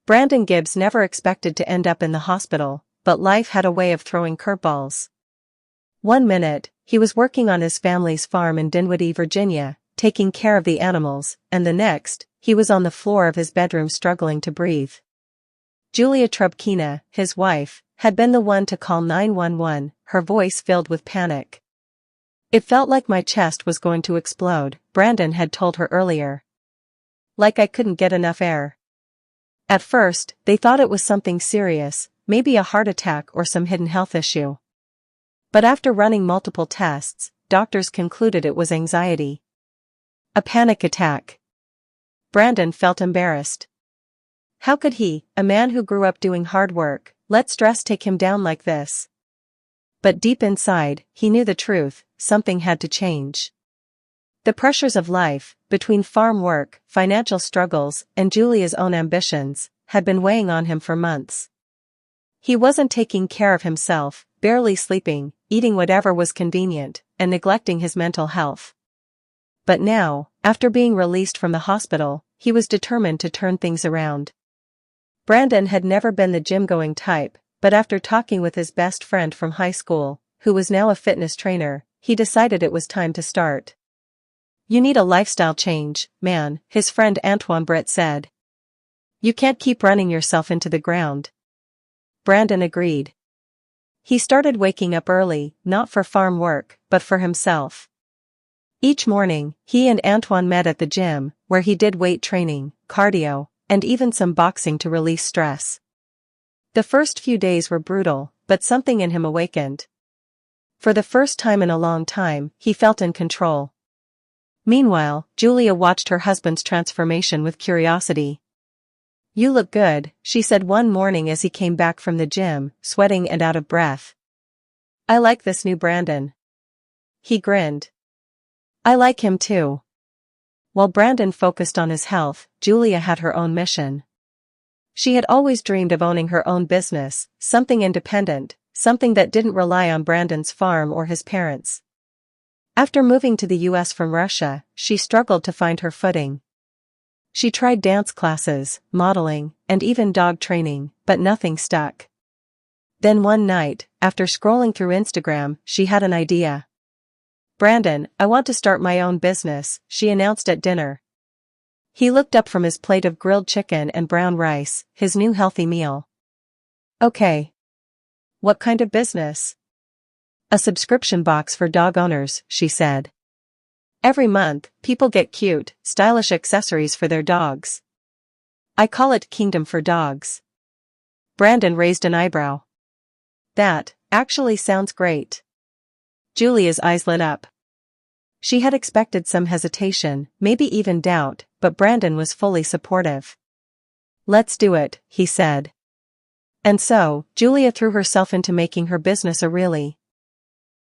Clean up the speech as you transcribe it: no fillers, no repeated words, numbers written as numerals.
Brandon Gibbs never expected to end up in the hospital, but life had a way of throwing curveballs. One minute, he was working on his family's farm in Dinwiddie, Virginia, taking care of the animals, and the next, he was on the floor of his bedroom struggling to breathe. Julia Trubkina, his wife, had been the one to call 911, her voice filled with panic. "It felt like my chest was going to explode," Brandon had told her earlier. "Like I couldn't get enough air." At first, they thought it was something serious, maybe a heart attack or some hidden health issue. But after running multiple tests, doctors concluded it was anxiety. A panic attack. Brandon felt embarrassed. How could he, a man who grew up doing hard work, let stress take him down like this? But deep inside, he knew the truth, something had to change. The pressures of life, between farm work, financial struggles, and Julia's own ambitions, had been weighing on him for months. He wasn't taking care of himself, barely sleeping, eating whatever was convenient, and neglecting his mental health. But now, after being released from the hospital, he was determined to turn things around. Brandon had never been the gym-going type, but after talking with his best friend from high school, who was now a fitness trainer, he decided it was time to start. "You need a lifestyle change, man," his friend Antoine Britt said. "You can't keep running yourself into the ground." Brandon agreed. He started waking up early, not for farm work, but for himself. Each morning, he and Antoine met at the gym, where he did weight training, cardio, and even some boxing to release stress. The first few days were brutal, but something in him awakened. For the first time in a long time, he felt in control. Meanwhile, Julia watched her husband's transformation with curiosity. "You look good," she said one morning as he came back from the gym, sweating and out of breath. "I like this new Brandon." He grinned. "I like him too." While Brandon focused on his health, Julia had her own mission. She had always dreamed of owning her own business, something independent, something that didn't rely on Brandon's farm or his parents. After moving to the US from Russia, she struggled to find her footing. She tried dance classes, modeling, and even dog training, but nothing stuck. Then one night, after scrolling through Instagram, she had an idea. "Brandon, I want to start my own business," she announced at dinner. He looked up from his plate of grilled chicken and brown rice, his new healthy meal. "Okay. What kind of business?" "A subscription box for dog owners," she said. "Every month, people get cute, stylish accessories for their dogs. I call it Kingdom for Dogs." Brandon raised an eyebrow. "That actually sounds great." Julia's eyes lit up. She had expected some hesitation, maybe even doubt, but Brandon was fully supportive. "Let's do it," he said. And so, Julia threw herself into making her business a really